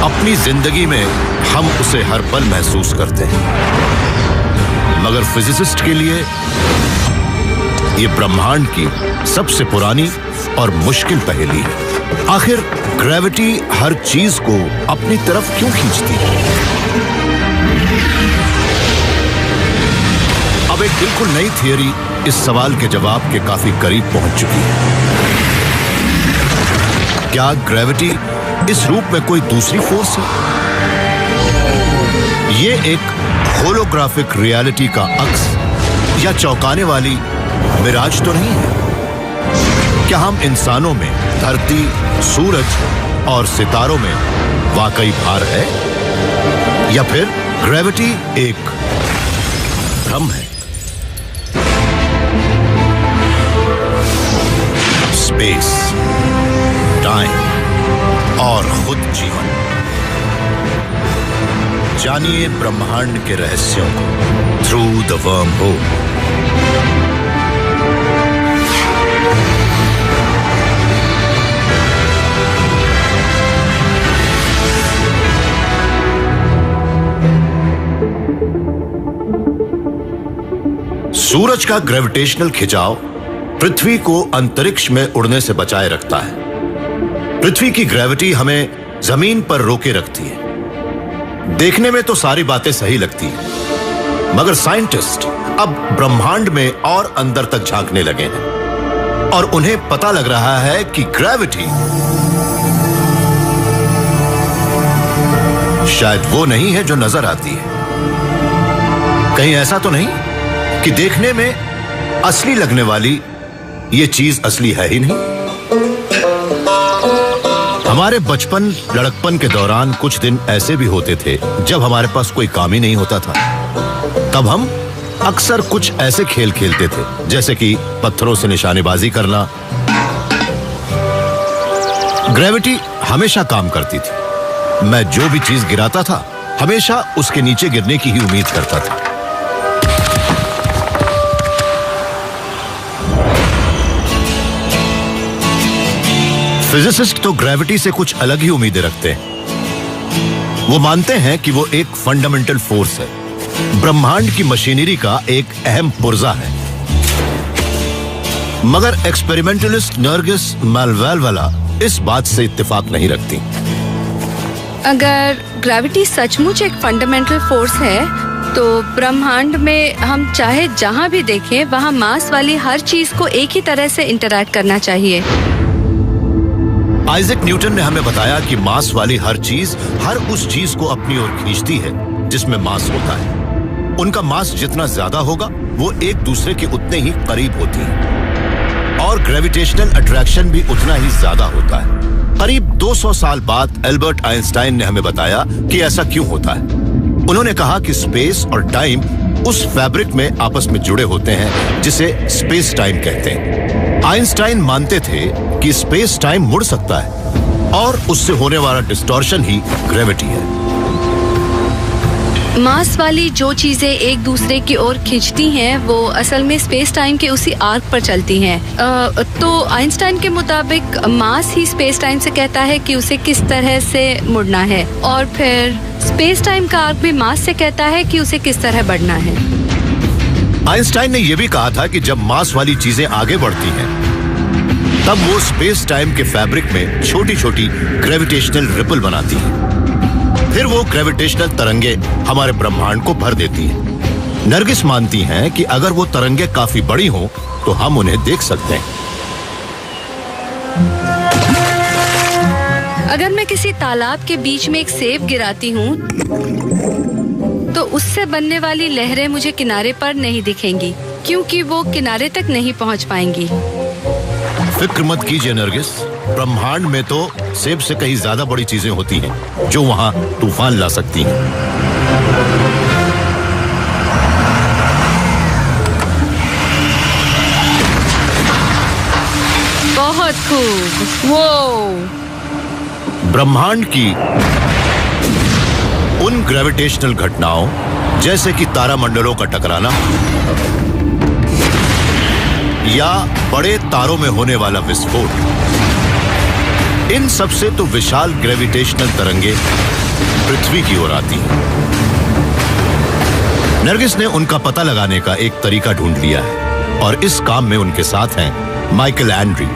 अपनी जिंदगी में हम उसे हर पल महसूस करते हैं, मगर फिजिसिस्ट के लिए ये ब्रह्मांड की सबसे पुरानी और मुश्किल पहेली है। आखिर ग्रेविटी हर चीज को अपनी तरफ क्यों खींचती है? अब एक बिल्कुल नई थियरी इस सवाल के जवाब के काफी करीब पहुंच चुकी है। क्या ग्रेविटी इस रूप में कोई दूसरी फोर्स है? ये एक होलोग्राफिक रियलिटी का अक्स या चौंकाने वाली मिराज तो नहीं है? क्या हम इंसानों में धरती, सूरज और सितारों में वाकई भार है, या फिर ग्रेविटी एक भ्रम है? स्पेस, टाइम और खुद जीवन, जानिए ब्रह्मांड के रहस्यों को थ्रू द वर्म होल। सूरज का ग्रेविटेशनल खिंचाव पृथ्वी को अंतरिक्ष में उड़ने से बचाए रखता है। पृथ्वी की ग्रेविटी हमें जमीन पर रोके रखती है। देखने में तो सारी बातें सही लगती हैं, मगर साइंटिस्ट अब ब्रह्मांड में और अंदर तक झांकने लगे हैं और उन्हें पता लग रहा है कि ग्रेविटी शायद वो नहीं है जो नजर आती है। कहीं ऐसा तो नहीं कि देखने में असली लगने वाली ये चीज असली है ही नहीं? हमारे बचपन, लड़कपन के दौरान कुछ दिन ऐसे भी होते थे जब हमारे पास कोई काम ही नहीं होता था। तब हम अक्सर कुछ ऐसे खेल खेलते थे जैसे कि पत्थरों से निशानेबाजी करना। ग्रेविटी हमेशा काम करती थी। मैं जो भी चीज गिराता था हमेशा उसके नीचे गिरने की ही उम्मीद करता था। फिजिसिस्ट तो ग्रेविटी से कुछ अलग ही उम्मीदें रखते हैं। वो मानते हैं कि वो एक फंडामेंटल फोर्स है, ब्रह्मांड की मशीनरी का एक अहम पुर्जा है। मगर एक्सपेरिमेंटलिस्ट नरगिस मालवालवाला इस बात से इत्तेफाक नहीं रखती। अगर ग्रेविटी सचमुच एक फंडामेंटल फोर्स है तो ब्रह्मांड में हम चाहे जहां भी देखें वहां मास वाली हर चीज को एक ही तरह से इंटरैक्ट करना चाहिए। आइजैक न्यूटन ने हमें बताया कि मास वाली हर चीज हर उस चीज को अपनी ओर खींचती है जिसमें मास होता है। उनका मास जितना ज्यादा होगा वो एक दूसरे के उतने ही करीब होती है और ग्रेविटेशनल अट्रैक्शन भी उतना ही ज्यादा होता है। करीब 200 साल बाद एल्बर्ट आइंस्टाइन ने हमें बताया कि ऐसा क्यों होता है। उन्होंने कहा कि स्पेस और टाइम उस फैब्रिक में आपस में जुड़े होते हैं जिसे स्पेस टाइम कहते हैं। आइंस्टाइन मानते थे कि स्पेस टाइम मुड़ सकता है और उससे होने वाला डिस्टॉर्शन ही ग्रेविटी है। मास वाली जो चीजें एक दूसरे की ओर खींचती हैं वो असल में स्पेस टाइम के उसी आर्क पर चलती हैं। तो आइंस्टाइन के मुताबिक मास ही स्पेस टाइम से कहता है कि उसे किस तरह से मुड़ना है, और फिर स्पेस टाइम का आर्क भी मास से कहता है कि उसे किस तरह बढ़ना है। आइंस्टाइन ने यह भी कहा था कि जब मास वाली चीजें आगे बढ़ती हैं तब वो स्पेस टाइम के फैब्रिक में छोटी छोटी ग्रेविटेशनल रिपल बनाती हैं। फिर वो ग्रेविटेशनल तरंगे हमारे ब्रह्मांड को भर देती हैं। नरगिस मानती हैं कि अगर वो तरंगे काफी बड़ी हों तो हम उन्हें देख सकते हैं। अगर मैं किसी तालाब के बीच में एक सेब गिराती हूँ तो उससे बनने वाली लहरें मुझे किनारे पर नहीं दिखेंगी क्योंकि वो किनारे तक नहीं पहुँच पाएंगी। फिक्र मत कीजिए नरगिस, ब्रह्मांड में तो सेब से कहीं ज्यादा बड़ी चीजें होती हैं जो वहां तूफान ला सकती हैं। बहुत खूब। वो ब्रह्मांड की उन ग्रेविटेशनल घटनाओं जैसे कि तारामंडलों का टकराना या बड़े तारों में होने वाला विस्फोट इन सबसे तो विशाल ग्रेविटेशनल तरंगे पृथ्वी की ओर आती हैं। नरगिस ने उनका पता लगाने का एक तरीका ढूंढ लिया है और इस काम में उनके साथ हैं माइकल एंड्री।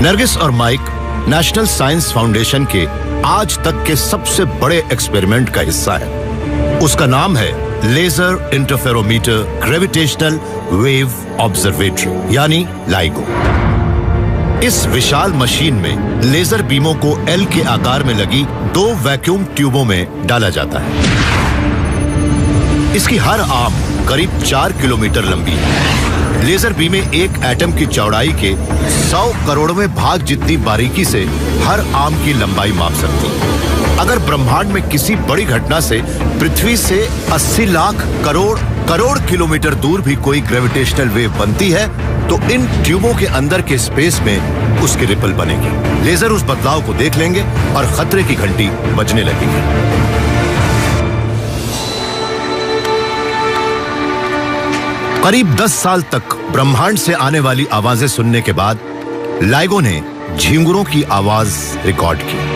नरगिस और माइक नेशनल साइंस फाउंडेशन के आज तक के सबसे बड़े एक्सपेरिमेंट का हिस्सा है। उसका नाम है laser interferometer gravitational wave observatory यानी लाइगो। इस विशाल मशीन में लेजर बीमों को एल के आकार में लगी 2 वैक्यूम ट्यूबों में डाला जाता है। इसकी हर आर्म करीब 4 किलोमीटर लंबी है। लेजर बीमें एक एटम की चौड़ाई के 100 करोड़वें भाग जितनी बारीकी से हर आर्म की लंबाई माप सकती है। अगर ब्रह्मांड में किसी बड़ी घटना से पृथ्वी से 80 लाख करोड़ किलोमीटर दूर भी कोई ग्रेविटेशनल वेव बनती है तो इन ट्यूबों के अंदर के स्पेस में उसकी रिपल बनेगी। लेजर उस बदलाव को देख लेंगे और खतरे की घंटी बजने लगेगी। करीब 10 साल तक ब्रह्मांड से आने वाली आवाजें सुनने के बाद लाइगो ने झींगुरों की आवाज रिकॉर्ड की।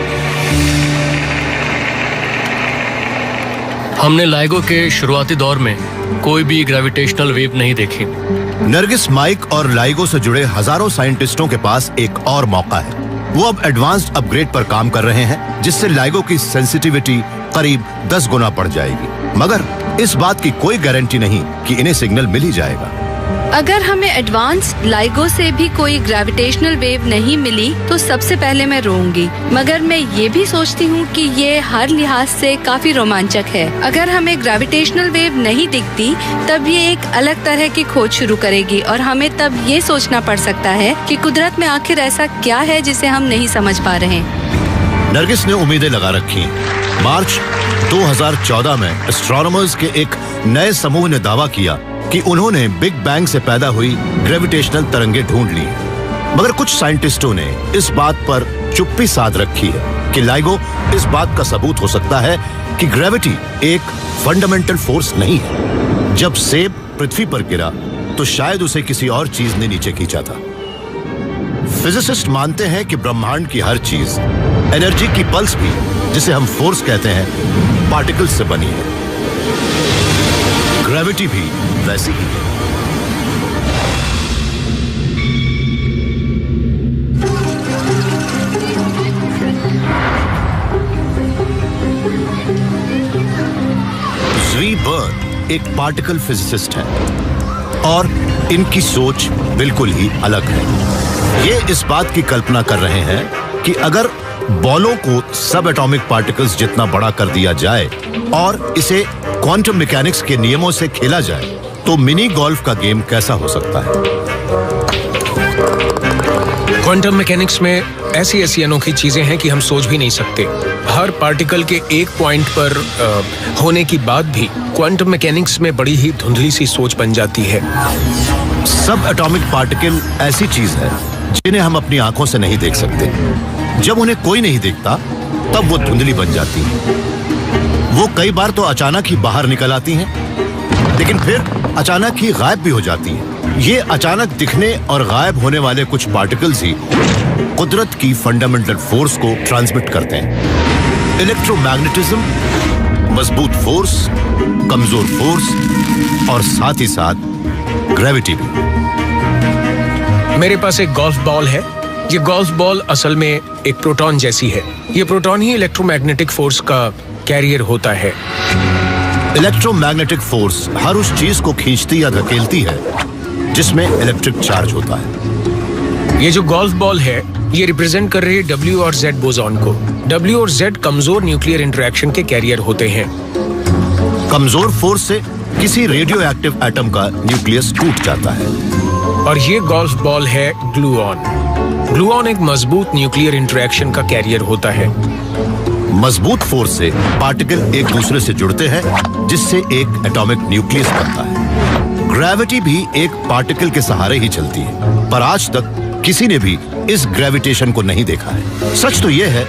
हमने लाइगो के शुरुआती दौर में कोई भी ग्रेविटेशनल वेव नहीं देखी। नरगिस, माइक और लाइगो से जुड़े हजारों साइंटिस्टों के पास एक और मौका है। वो अब एडवांस्ड अपग्रेड पर काम कर रहे हैं जिससे लाइगो की सेंसिटिविटी करीब 10 गुना बढ़ जाएगी। मगर इस बात की कोई गारंटी नहीं कि इन्हें सिग्नल मिल ही जाएगा। अगर हमें एडवांस्ड लाइगो से भी कोई ग्रेविटेशनल वेव नहीं मिली तो सबसे पहले मैं रोऊंगी, मगर मैं ये भी सोचती हूँ कि ये हर लिहाज से काफी रोमांचक है। अगर हमें ग्रेविटेशनल वेव नहीं दिखती तब ये एक अलग तरह की खोज शुरू करेगी और हमें तब ये सोचना पड़ सकता है कि कुदरत में आखिर ऐसा क्या है जिसे हम नहीं समझ पा रहे। नरगिस ने उम्मीदें लगा रखी। मार्च 2014 में एस्ट्रोनॉमर्स के एक नए समूह ने दावा किया कि उन्होंने बिग बैंग से पैदा हुई ग्रेविटेशनल तरंगे ढूंढ ली। मगर कुछ साइंटिस्टों ने इस बात पर चुप्पी साध रखी है कि लाइगो इस बात का सबूत हो सकता है कि ग्रेविटी एक फंडामेंटल फोर्स नहीं है। जब सेब पृथ्वी पर गिरा तो शायद उसे किसी और चीज ने नीचे खींचा था। फिजिसिस्ट मानते हैं कि ब्रह्मांड की हर चीज, एनर्जी की पल्स भी, जिसे हम फोर्स कहते हैं, पार्टिकल्स से बनी है। ग्रेविटी भी वैसी ही है। ज़्वी बर्न एक पार्टिकल फिजिसिस्ट है और इनकी सोच बिल्कुल ही अलग है। ये इस बात की कल्पना कर रहे हैं कि अगर बॉलों को सब एटॉमिक पार्टिकल्स जितना बड़ा कर दिया जाए और इसे क्वांटम मैकेनिक्स के नियमों से खेला जाए तो मिनी गोल्फ का गेम कैसा हो सकता है। क्वांटम मैकेनिक्स में ऐसी अनोखी चीजें हैं कि हम सोच भी नहीं सकते। हर पार्टिकल के एक पॉइंट पर होने की बात भी क्वांटम मैकेनिक्स में बड़ी ही धुंधली सी सोच बन जाती है। सब एटॉमिक पार्टिकल ऐसी चीज है जिन्हें हम अपनी आंखों से नहीं देख सकते। जब उन्हें कोई नहीं देखता तब वो धुंधली बन जाती है। वो कई बार तो अचानक ही बाहर निकल आती हैं, लेकिन फिर अचानक ही गायब भी हो जाती हैं। ये अचानक दिखने और गायब होने वाले कुछ पार्टिकल्स ही कुदरत की फंडामेंटल फोर्स को ट्रांसमिट करते हैं। इलेक्ट्रोमैग्नेटिज्म, मजबूत फोर्स, कमजोर फोर्स और साथ ही साथ ग्रेविटी भी। मेरे पास एक गोल्फ बॉल है। ये गोल्फ बॉल असल में एक प्रोटॉन जैसी है। ये प्रोटॉन ही इलेक्ट्रोमैग्नेटिक फोर्स का कैरियर होता है। इलेक्ट्रोमैग्नेटिक फोर्स हर उस चीज को खींचती या धकेलती है जिसमें इलेक्ट्रिक चार्ज होता है। ये जो गोल्फ बॉल है ये रिप्रेजेंट कर रही है W और Z बोसॉन को। W और Z कमजोर न्यूक्लियर इंटरेक्शन के कैरियर होते हैं। कमजोर फोर्स से किसी रेडियो एक्टिव एटम का न्यूक्लियस टूट जाता है। और ये गोल्फ बॉल है ग्लूऑन। ग्लूऑन एक मजबूत न्यूक्लियर इंटरेक्शन का कैरियर होता है। मजबूत फोर्स से पार्टिकल एक दूसरे से जुड़ते हैं जिससे एक एटॉमिक न्यूक्लियस बनता है। ग्रेविटी भी एक पार्टिकल के सहारे ही चलती है, पर आज तक किसी ने भी इस ग्रेविटेशन को नहीं देखा है। सच तो यह है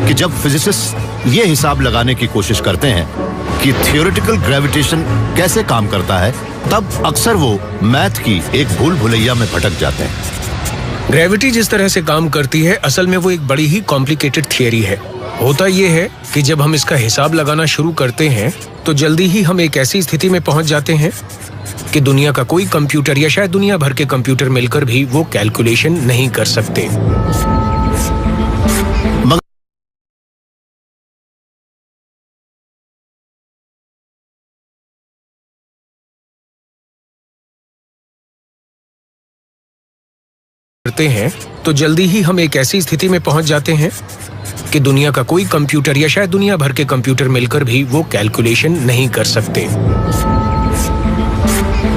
कि जब फिजिसिस्ट ये हिसाब लगाने की कोशिश करते हैं कि थियोरेटिकल ग्रेविटेशन कैसे काम करता है, तब अक्सर वो मैथ की एक भूल भुलैया में भटक जाते हैं। ग्रेविटी जिस तरह से काम करती है, असल में वो एक बड़ी ही कॉम्प्लिकेटेड थियरी है। होता ये है कि जब हम इसका हिसाब लगाना शुरू करते हैं तो जल्दी ही हम एक ऐसी स्थिति में पहुंच जाते हैं कि दुनिया का कोई कंप्यूटर या शायद दुनिया भर के कंप्यूटर मिलकर भी वो कैलकुलेशन नहीं कर सकते। करते हैं तो जल्दी ही हम एक ऐसी स्थिति में पहुंच जाते हैं कि दुनिया का कोई कंप्यूटर या शायद दुनिया भर के कंप्यूटर मिलकर भी वो कैलकुलेशन नहीं कर सकते।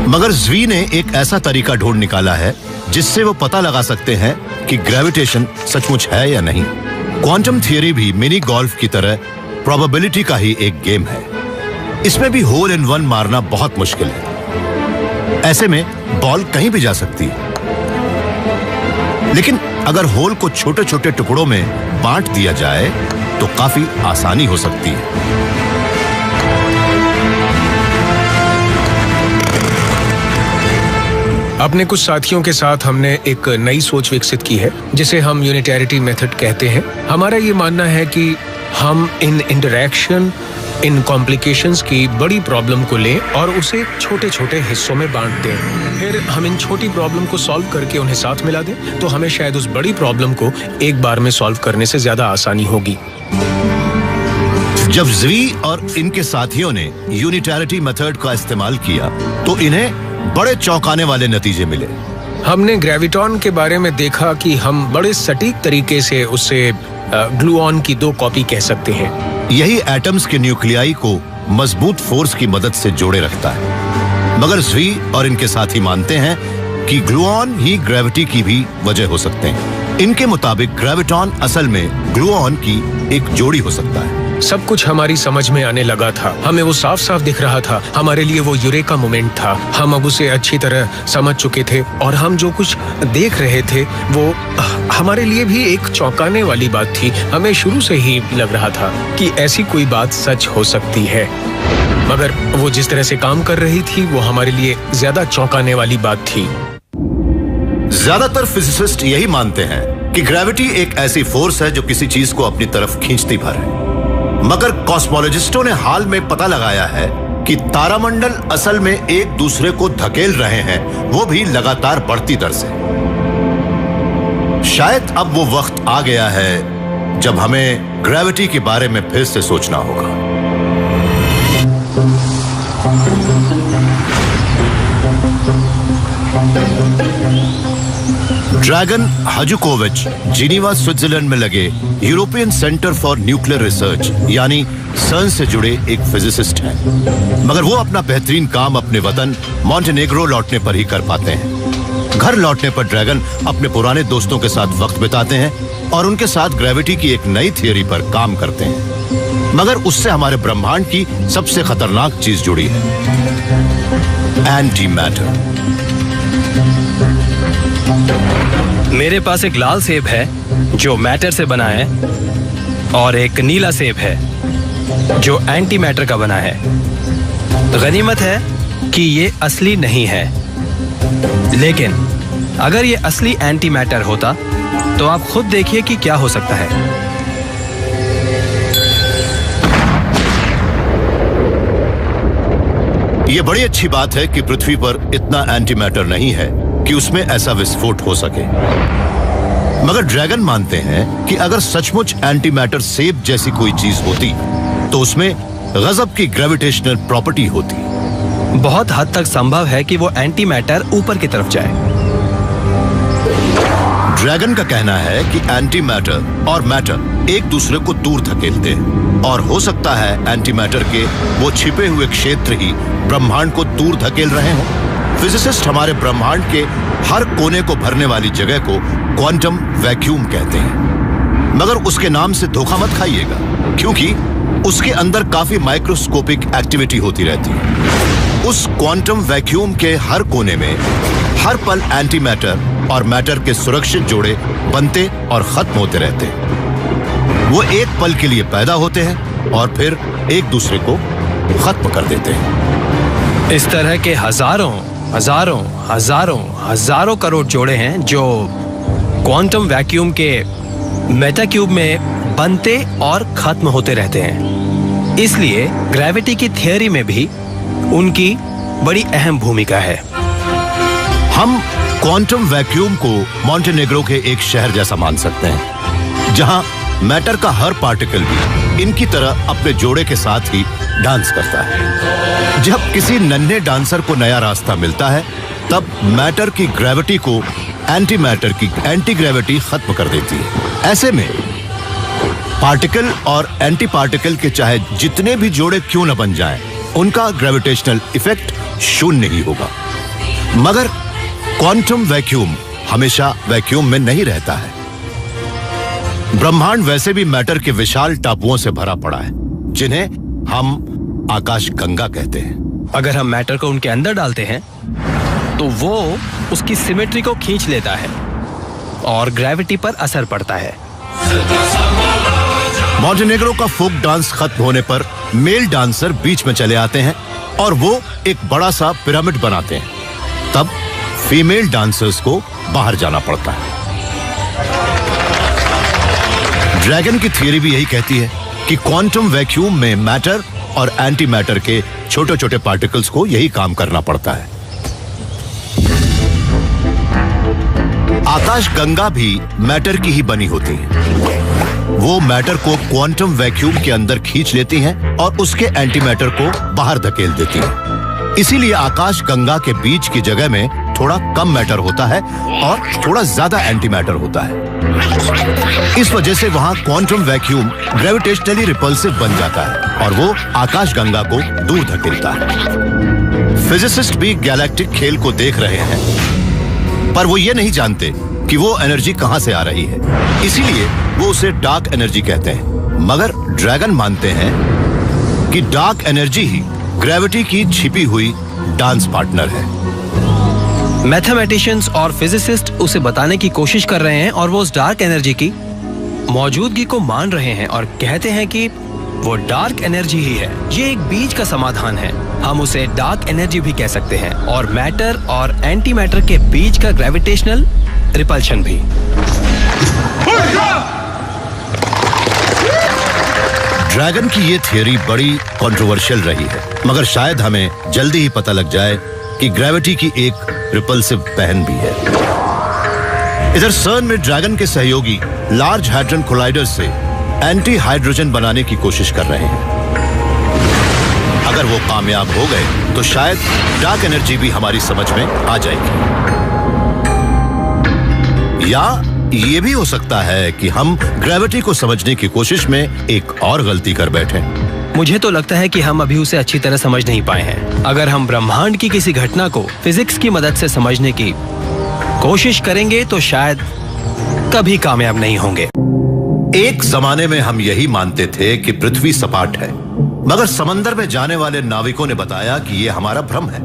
मगर ज़्वी ने एक ऐसा तरीका ढूंढ निकाला है जिससे वो पता लगा सकते हैं कि ग्रेविटेशन सचमुच है या नहीं। क्वांटम थियरी भी मिनी गोल्फ की तरह प्रोबेबिलिटी का ही एक गेम है। इसमें भी होल इन वन मारना बहुत मुश्किल है। ऐसे में बॉल कहीं भी जा सकती है, लेकिन अगर होल को छोटे छोटे टुकड़ों में बांट दिया जाए तो काफी आसानी हो सकती है। अपने कुछ साथियों के साथ हमने एक नई सोच विकसित की है जिसे हम यूनिटैरिटी मेथड कहते हैं। हमारा ये मानना है कि हम इन इंटरैक्शन, इन कॉम्प्लिकेशंस की बड़ी प्रॉब्लम को लें और उसे छोटे छोटे हिस्सों में बांट दें। फिर हम इन छोटी प्रॉब्लम को सॉल्व करके उन्हें साथ मिला दें तो हमें शायद उस बड़ी प्रॉब्लम को एक बार में सॉल्व करने से ज्यादा आसानी होगी। जब ज़्वी और इनके साथियों ने यूनिटैरिटी मेथड का इस्तेमाल किया तो इन्हें बड़े चौंकाने वाले नतीजे मिले। हमने ग्रेविटॉन के बारे में देखा कि हम बड़े सटीक तरीके से उससे ग्लूऑन की 2 कॉपी कह सकते हैं। यही एटम्स के न्यूक्लियाई को मजबूत फोर्स की मदद से जोड़े रखता है। मगर ज़्वी और इनके साथी मानते हैं कि ग्लूऑन ही ग्रेविटी की भी वजह हो सकते हैं। इनके मुताबिक ग्रेविटॉन असल में ग्लूऑन की एक जोड़ी हो सकता है। सब कुछ हमारी समझ में आने लगा था। हमें वो साफ साफ दिख रहा था। हमारे लिए वो यूरेका मोमेंट था। हम अब उसे अच्छी तरह समझ चुके थे और हम जो कुछ देख रहे थे वो हमारे लिए भी एक चौंकाने वाली बात थी। हमें शुरू से ही लग रहा था कि ऐसी कोई बात सच हो सकती है, मगर वो जिस तरह से काम कर रही थी वो हमारे लिए ज्यादा चौंकाने वाली बात थी। ज्यादातर फिजिसिस्ट यही मानते हैं कि ग्रेविटी एक ऐसी फोर्स है जो किसी चीज को अपनी तरफ खींचती भर है। मगर कॉस्मोलॉजिस्टों ने हाल में पता लगाया है कि तारामंडल असल में एक दूसरे को धकेल रहे हैं, वो भी लगातार बढ़ती दर से। शायद अब वो वक्त आ गया है जब हमें ग्रेविटी के बारे में फिर से सोचना होगा। ड्रैगन हजुकोविच जिनीवा स्विट्जरलैंड में लगे European centre for nuclear research यानी सर्न से जुड़े एक फिजिसिस्ट हैं। मगर वो अपना बेहतरीन काम अपने वतन मॉन्टेनेग्रो लौटने पर ही कर पाते हैं। घर लौटने पर ड्रैगन अपने पुराने दोस्तों के साथ वक्त बिताते हैं और उनके साथ ग्रेविटी की एक नई थियरी पर काम करते हैं। मगर उससे हमारे ब्रह्मांड की सबसे खतरनाक चीज जुड़ी है, एंटी मैटर। मेरे पास एक लाल सेब है जो मैटर से बना है और एक नीला सेब है जो एंटी मैटर का बना है। गनीमत है कि ये असली नहीं है, लेकिन अगर ये असली एंटी मैटर होता तो आप खुद देखिए कि क्या हो सकता है। ये बड़ी अच्छी बात है कि पृथ्वी पर इतना एंटी मैटर नहीं है कि उसमें ऐसा विस्फोट हो सके। मगर ड्रैगन मानते हैं कि अगर सचमुच एंटी मैटर सेब जैसी कोई चीज होती तो उसमें गजब की ग्रेविटेशनल प्रॉपर्टी होती। बहुत हद तक संभव है कि वो एंटी मैटर ऊपर की तरफ जाए। ड्रैगन का कहना है कि एंटी मैटर और मैटर एक दूसरे को दूर धकेलते हैं और हो सकता है एंटी मैटर के वो छिपे हुए क्षेत्र ही ब्रह्मांड को दूर धकेल रहे हों। फिजिसिस्ट हमारे ब्रह्मांड के हर कोने को भरने वाली जगह को क्वांटम वैक्यूम कहते हैं। मगर उसके नाम से धोखा मत खाइएगा, क्योंकि उसके अंदर काफी माइक्रोस्कोपिक एक्टिविटी होती रहती है। उस क्वांटम वैक्यूम के हर कोने में हर पल एंटी मैटर और मैटर के सुरक्षित जोड़े बनते और खत्म होते रहते हैं। वो एक पल के लिए पैदा होते हैं और फिर एक दूसरे को खत्म कर देते हैं। इस तरह के हजारों हजारों हजारों हजारों करोड़ जोड़े हैं जो क्वांटम वैक्यूम के मेटा क्यूब में बनते और खत्म होते रहते हैं। इसलिए ग्रेविटी की थियरी में भी उनकी बड़ी अहम भूमिका है। हम क्वांटम वैक्यूम को मॉन्टेनेग्रो के एक शहर जैसा मान सकते हैं, जहां मैटर का हर पार्टिकल भी इनकी तरह अपने जोड़े के साथ ही डांस करता है। जब किसी नन्हे डांसर को नया रास्ता मिलता है, तब मैटर की ग्रेविटी को एंटी मैटर की एंटी ग्रेविटी खत्म कर देती है। ऐसे में पार्टिकल और एंटी पार्टिकल के चाहे जितने भी जोड़े क्यों न बन जाएं, उनका ग्रेविटेशनल इफेक्ट शून्य ही होगा। मगर क्वांटम वैक्यूम हमेशा वैक्यूम में नहीं रहता है। ब्रह्मांड वैसे भी मैटर के विशाल टापुओं से भरा पड़ा है, जिन्हें हम आकाश गंगा कहते हैं। अगर हम मैटर को उनके अंदर डालते हैं तो वो उसकी सिमेट्री को खींच लेता है और ग्रेविटी पर असर पड़ता है। मॉन्टेनेग्रो का फोक डांस खत्म होने पर मेल डांसर बीच में चले आते हैं और वो एक बड़ा सा पिरामिड बनाते हैं। तब फीमेल डांसर्स को बाहर जाना पड़ता है। ड्रैगन की थियरी भी यही कहती है कि क्वांटम वैक्यूम में मैटर और एंटी मैटर के छोटे छोटे पार्टिकल्स को यही काम करना पड़ता है। आकाश गंगा भी मैटर की ही बनी होती है। वो मैटर को क्वांटम वैक्यूम के अंदर खींच लेती हैं और उसके एंटी मैटर को बाहर धकेल देती हैं। इसीलिए आकाश गंगा के बीच की जगह में थोड़ा कम मैटर होता है और थोड़ा ज्यादा एंटी मैटर होता है। इस वजह से वहां क्वांटम वैक्यूम ग्रेविटेशनली रिपल्सिव बन जाता है और वो आकाश गंगा को दूर धकेलता है। फिजिसिस्ट भी गैलेक्टिक खेल को देख रहे हैं, पर वो ये नहीं जानते कि वो एनर्जी कहां से आ रही है, इसीलिए वो उसे डार्क एनर्जी कहते हैं। मगर ड्रैगन मानते हैं कि डार्क एनर्जी ही ग्रेविटी की छिपी हुई डांस पार्टनर है। मैथमेटिशियंस और फिजिसिस्ट उसे बताने की कोशिश कर रहे हैं और वो उस डार्क एनर्जी की मौजूदगी को मान रहे हैं और कहते हैं कि वो डार्क एनर्जी ही है। ये एक बीच का समाधान है। हम उसे डार्क एनर्जी भी कह सकते हैं और मैटर और एंटी मैटर के बीच का ग्रेविटेशनल रिपल्शन भी। ड्रैगन की ये थियरी बड़ी कंट्रोवर्शियल रही है, मगर शायद हमें जल्दी ही पता लग जाए कि ग्रेविटी की एक रिपल्सिव बहन भी है। इधर सर्न में ड्रैगन के सहयोगी लार्ज हाइड्रोजन कोलाइडर से एंटी हाइड्रोजन बनाने की कोशिश कर रहे हैं। अगर वो कामयाब हो गए तो शायद डार्क एनर्जी भी हमारी समझ में आ जाएगी। या ये भी हो सकता है कि हम ग्रेविटी को समझने की कोशिश में एक और गलती कर बैठे। मुझे तो लगता है कि हम अभी उसे अच्छी तरह समझ नहीं पाए हैं। अगर हम ब्रह्मांड की किसी घटना को फिजिक्स की मदद से समझने की कोशिश करेंगे तो शायद कभी कामयाब नहीं होंगे। एक जमाने में हम यही मानते थे कि पृथ्वी सपाट है, मगर समंदर में जाने वाले नाविकों ने बताया कि यह हमारा भ्रम है।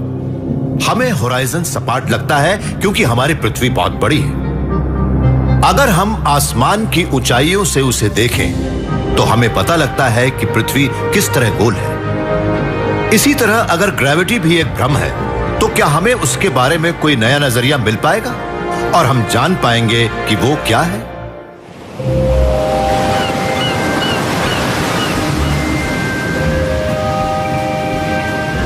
हमें होराइजन सपाट लगता है क्योंकि हमारी पृथ्वी बहुत बड़ी है। अगर हम आसमान की ऊंचाइयों से उसे देखें तो हमें पता लगता है कि पृथ्वी किस तरह गोल है। इसी तरह अगर ग्रेविटी भी एक भ्रम है तो क्या हमें उसके बारे में कोई नया नजरिया मिल पाएगा और हम जान पाएंगे कि वो क्या है।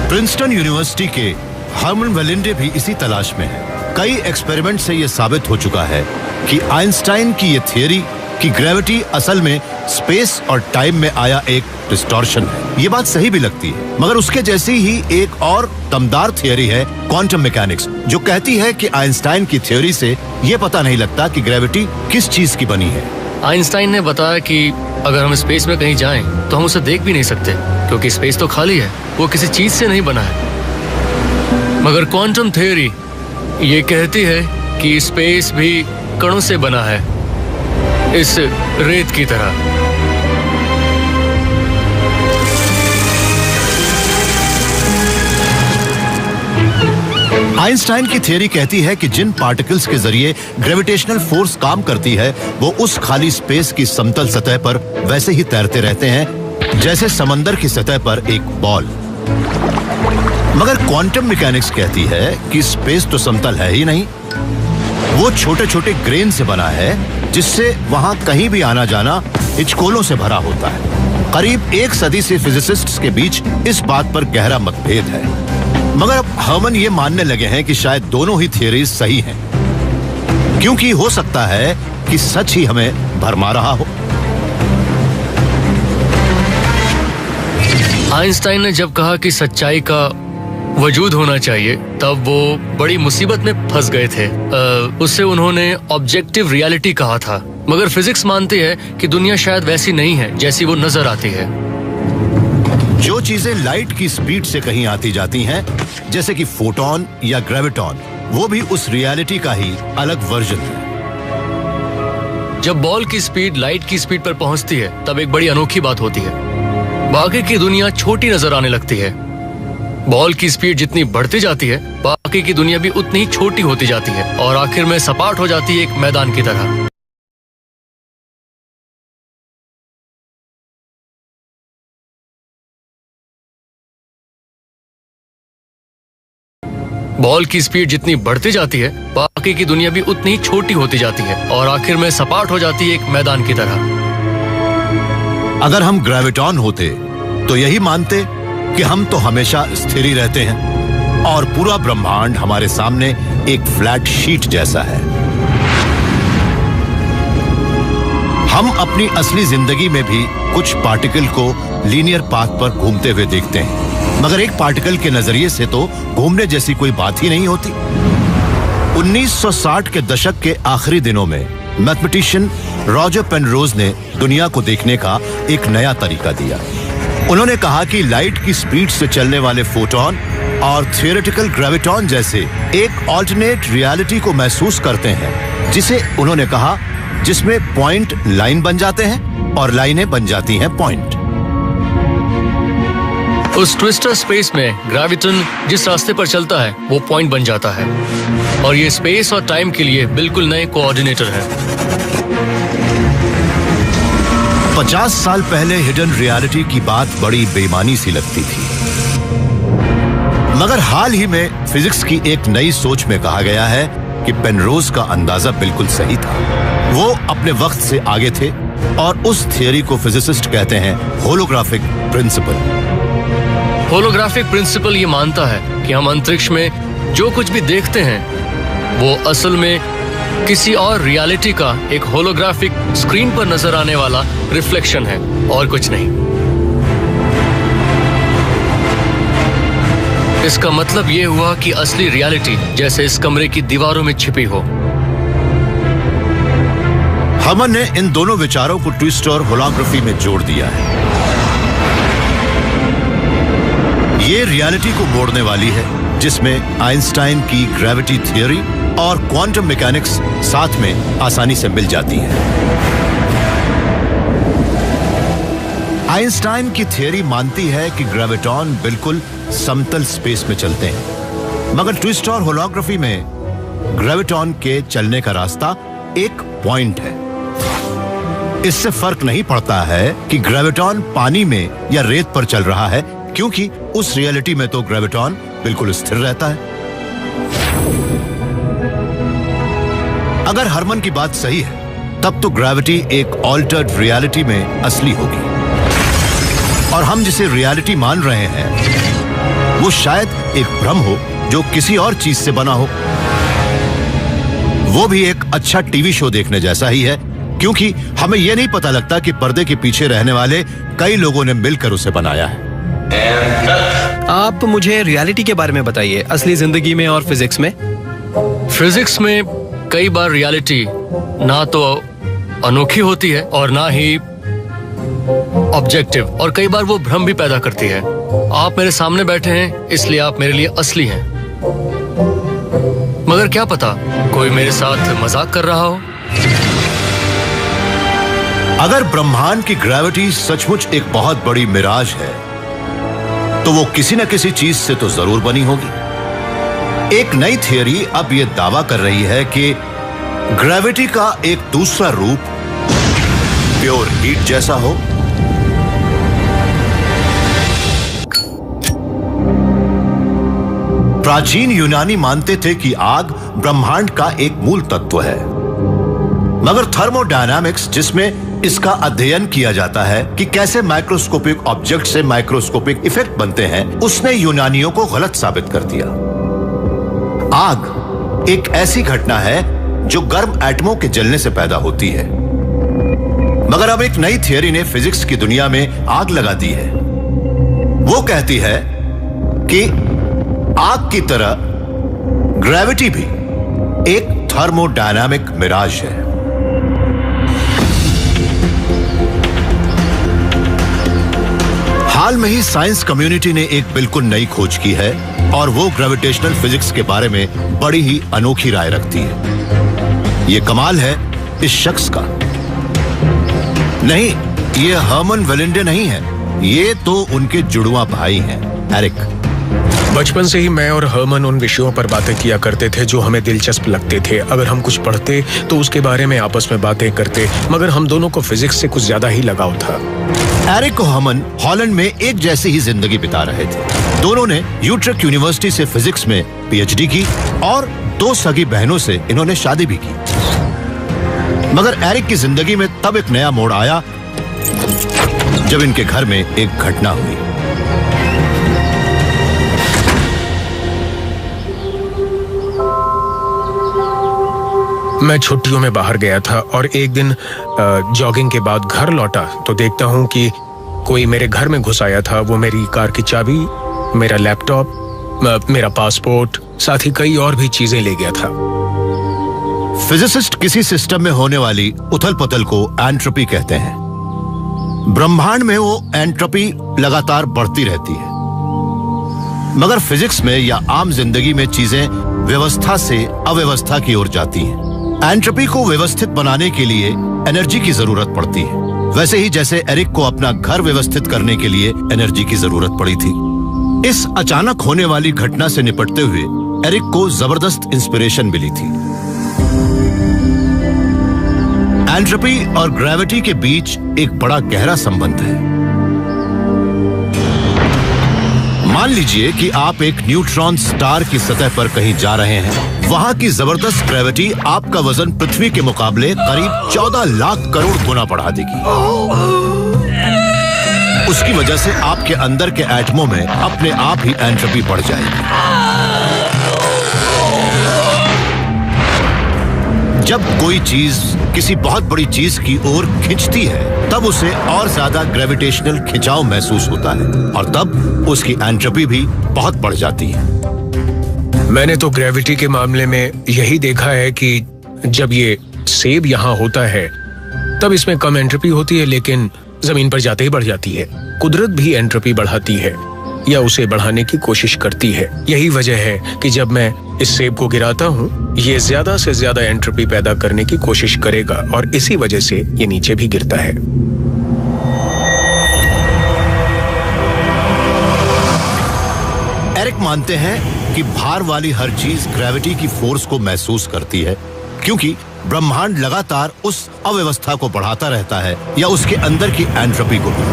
प्रिंसटन यूनिवर्सिटी के हर्मन वेलिंडे भी इसी तलाश में है। कई एक्सपेरिमेंट से यह साबित हो चुका है कि आइंस्टाइन की यह थियरी कि ग्रेविटी असल में स्पेस और टाइम में आया एक डिस्टॉर्शन है, ये बात सही भी लगती है। मगर उसके जैसी ही एक और दमदार थियरी है क्वांटम मैकेनिक्स, जो कहती है कि आइंस्टाइन की थियरी से यह पता नहीं लगता कि ग्रेविटी किस चीज की बनी है। आइंस्टाइन ने बताया कि अगर हम स्पेस में कहीं जाएं तो हम उसे देख भी नहीं सकते, क्योंकि स्पेस तो खाली है, वो किसी चीज से नहीं बना है। मगर क्वांटम थ्योरी ये कहती है कि स्पेस भी कणों से बना है, इस रेत की तरह। आइंस्टाइन की थियरी कहती है कि जिन पार्टिकल्स के जरिए ग्रेविटेशनल फोर्स काम करती है वो उस खाली स्पेस की समतल सतह पर वैसे ही तैरते रहते हैं जैसे समंदर की सतह पर एक बॉल। मगर क्वांटम मैकेनिक्स कहती है कि स्पेस तो समतल है ही नहीं, वो छोटे छोटे ग्रेन से बना है, जिससे वहां कहीं भी आना जाना हिचकोलों से भरा होता है। करीब 1 सदी से फिजिसिस्ट्स के बीच इस बात पर गहरा मतभेद है, मगर अब हर्मन ये मानने लगे हैं कि शायद दोनों ही थियरीज सही हैं, क्योंकि हो सकता है कि सच ही हमें भरमा रहा हो। आइंस्टाइन ने जब कहा कि सच्चाई का वजूद होना चाहिए, तब वो बड़ी मुसीबत में फंस गए थे। उससे उन्होंने ऑब्जेक्टिव रियलिटी कहा था, मगर फिजिक्स मानती है कि दुनिया शायद वैसी नहीं है जैसी वो नजर आती है। जो चीजें लाइट की स्पीड से कहीं आती जाती हैं, जैसे कि फोटोन या ग्रेविटॉन, वो भी उस रियलिटी का ही अलग वर्जन है। जब बॉल की स्पीड लाइट की स्पीड पर पहुंचती है, तब एक बड़ी अनोखी बात होती है। बाकी की दुनिया छोटी नजर आने लगती है। बॉल की स्पीड जितनी बढ़ती जाती है, बाकी की दुनिया भी उतनी ही छोटी होती जाती है और आखिर में सपाट हो जाती है एक मैदान की तरह। बॉल की स्पीड जितनी बढ़ती जाती है, बाकी की दुनिया भी उतनी ही छोटी होती जाती है और आखिर में सपाट हो जाती है एक मैदान की तरह। अगर हम ग्रेविटॉन होते तो यही मानते कि हम तो हमेशा स्थिर ही रहते हैं और पूरा ब्रह्मांड हमारे सामने एक फ्लैट शीट जैसा है। हम अपनी असली जिंदगी में भी कुछ पार्टिकल को लीनियर पाथ पर घूमते हुए देखते हैं, मगर एक पार्टिकल के नजरिए से तो घूमने जैसी कोई बात ही नहीं होती। 1960 के दशक के आखिरी दिनों में मैथमेटिशियन रॉजर पेनरोज ने दुनिया को देखने का एक नया तरीका दिया। उन्होंने कहा कि लाइट की स्पीड से चलने वाले फोटोन और थियोरेटिकल ग्रेविटॉन जैसे एक ऑल्टरनेट रियलिटी को महसूस करते हैं, जिसे उन्होंने कहा जिसमें पॉइंट लाइन बन जाते हैं और लाइनें बन जाती हैं पॉइंट। उस ट्विस्टर स्पेस में ग्रेविटन जिस रास्ते पर चलता है वो पॉइंट बन जाता है और ये स्पेस और टाइम के लिए बिल्कुल नए कोऑर्डिनेटर हैं। 50 साल पहले हिडन रियलिटी की बात बड़ी बेईमानी सी लगती थी, मगर हाल ही में फिजिक्स की एक नई सोच में कहा गया है कि पेनरोज का अंदाजा बिल्कुल सही था। वो अपने वक्त से आगे थे और उस थियरी को फिजिसिस्ट कहते हैं होलोग्राफिक प्रिंसिपल। होलोग्राफिक प्रिंसिपल ये मानता है कि हम अंतरिक्ष में जो कुछ भी देखते हैं वो असल में किसी और रियलिटी का एक होलोग्राफिक स्क्रीन पर नजर आने वाला रिफ्लेक्शन है और कुछ नहीं। इसका मतलब ये हुआ कि असली रियलिटी जैसे इस कमरे की दीवारों में छिपी हो। हर्मन ने इन दोनों विचारों को ट्विस्ट और होलोग्राफी में जोड़ दिया है। ये रियलिटी को मोड़ने वाली है, जिसमें आइंस्टाइन की ग्रेविटी थ्योरी और क्वांटम मैकेनिक्स साथ में आसानी से मिल जाती है। आइंस्टाइन की थ्योरी मानती है कि ग्रेविटॉन बिल्कुल समतल स्पेस में चलते हैं, मगर ट्विस्ट और होलोग्राफी में ग्रेविटॉन के चलने का रास्ता एक पॉइंट है। इससे फर्क नहीं पड़ता है कि ग्रेविटॉन पानी में या रेत पर चल रहा है, क्योंकि उस रियलिटी में तो ग्रेविटॉन बिल्कुल स्थिर रहता है। अगर हर्मन की बात सही है, तब तो ग्रेविटी एक ऑल्टर्ड रियलिटी में असली होगी और हम जिसे रियलिटी मान रहे हैं वो शायद एक भ्रम हो जो किसी और चीज से बना हो। वो भी एक अच्छा टीवी शो देखने जैसा ही है, क्योंकि हमें यह नहीं पता लगता कि पर्दे के पीछे रहने वाले कई लोगों ने मिलकर उसे बनाया है। आप मुझे रियलिटी के बारे में बताइए, असली जिंदगी में और फिजिक्स में। फिजिक्स में कई बार रियलिटी ना तो अनोखी होती है और ना ही ऑब्जेक्टिव, और कई बार वो भ्रम भी पैदा करती है। आप मेरे सामने बैठे हैं इसलिए आप मेरे लिए असली हैं, मगर क्या पता कोई मेरे साथ मजाक कर रहा हो। अगर ब्रह्मांड की ग्रेविटी सचमुच एक बहुत बड़ी मिराज है, तो वो किसी न किसी चीज से तो जरूर बनी होगी। एक नई थियरी अब यह दावा कर रही है कि ग्रेविटी का एक दूसरा रूप प्योर हीट जैसा हो। प्राचीन यूनानी मानते थे कि आग ब्रह्मांड का एक मूल तत्व है, मगर थर्मोडायनामिक्स, जिसमें इसका अध्ययन किया जाता है कि कैसे माइक्रोस्कोपिक ऑब्जेक्ट से माइक्रोस्कोपिक इफेक्ट बनते हैं, उसने यूनानियों को गलत साबित कर दिया। आग एक ऐसी घटना है जो गर्म एटमों के जलने से पैदा होती है, मगर अब एक नई थियरी ने फिजिक्स की दुनिया में आग लगा दी है। वो कहती है कि आग की तरह ग्रेविटी भी एक थर्मोडायनामिक मिराज है। हाल में ही साइंस कम्युनिटी ने एक बिल्कुल नई खोज की है और वो ग्रेविटेशनल फिजिक्स के बारे में बड़ी ही अनोखी राय रखती है। ये कमाल है इस शख्स का। नहीं, ये हर्मन वेलिंडे नहीं है, ये तो उनके जुड़वा भाई हैं, एरिक। बचपन से ही मैं और हर्मन उन विषयों पर बातें किया करते थे जो हमें दिलचस्प लगते थे। अगर हम कुछ पढ़ते तो उसके बारे में आपस में बातें करते, मगर हम दोनों को फिजिक्स से कुछ ज्यादा ही लगाव था। एरिक और हर्मन हॉलैंड में एक जैसी ही जिंदगी बिता रहे थे। दोनों ने यूट्रेक्ट यूनिवर्सिटी से फिजिक्स में पीएचडी की और 2 सगी बहनों से इन्होंने शादी भी की। मगर एरिक की जिंदगी में तब एक नया मोड़ आया जब इनके घर में एक घटना हुई। मैं छुट्टियों में बाहर गया था और एक दिन जॉगिंग के बाद घर लौटा तो देखता हूं कि कोई मेरे घर में घुस आया था। वो मेरी कार की चाबी, मेरा लैपटॉप, मेरा पासपोर्ट, साथ ही कई और भी चीजें ले गया था। फिजिसिस्ट किसी सिस्टम में होने वाली उथल पुथल को एंट्रोपी कहते हैं। ब्रह्मांड में वो एंट्रोपी लगातार बढ़ती रहती है, मगर फिजिक्स में या आम जिंदगी में चीजें व्यवस्था से अव्यवस्था की ओर जाती हैं। एंट्रोपी को व्यवस्थित बनाने के लिए एनर्जी की जरूरत पड़ती है, वैसे ही जैसे एरिक को अपना घर व्यवस्थित करने के लिए एनर्जी की जरूरत पड़ी थी। इस अचानक होने वाली घटना से निपटते हुए एरिक को जबरदस्त इंस्पिरेशन मिली थी। एंट्रोपी और ग्रेविटी के बीच एक बड़ा गहरा संबंध है। मान लीजिए कि आप एक न्यूट्रॉन स्टार की सतह पर कहीं जा रहे हैं। वहां की जबरदस्त ग्रेविटी आपका वजन पृथ्वी के मुकाबले करीब 14 लाख करोड़ गुना बढ़ा देगी। उसकी वजह से आपके अंदर के एटमों में अपने आप ही एंट्रोपी बढ़ जाएगी। जब कोई चीज किसी बहुत बड़ी चीज की ओर खिंचती है, तब उसे और ज्यादा ग्रेविटेशनल खिंचाव महसूस होता है और तब उसकी एंट्रोपी भी बहुत बढ़ जाती है। मैंने तो ग्रेविटी के मामले में यही देखा है कि जब ये सेब यहाँ होता है तब इसमें कम एंट्रोपी होती है, लेकिन जमीन पर जाते ही बढ़ जाती है। कुदरत भी एंट्रोपी बढ़ाती है या उसे बढ़ाने की कोशिश करती है। यही वजह है कि जब मैं इस सेब को गिराता हूँ, ये ज्यादा से ज्यादा एंट्रोपी पैदा करने की कोशिश करेगा और इसी वजह से ये नीचे भी गिरता है। एरिक मानते हैं कि भार वाली हर चीज ग्रेविटी की फोर्स को महसूस करती है, क्योंकि ब्रह्मांड लगातार उस अव्यवस्था को बढ़ाता रहता है या उसके अंदर की एंट्रोपी को भी।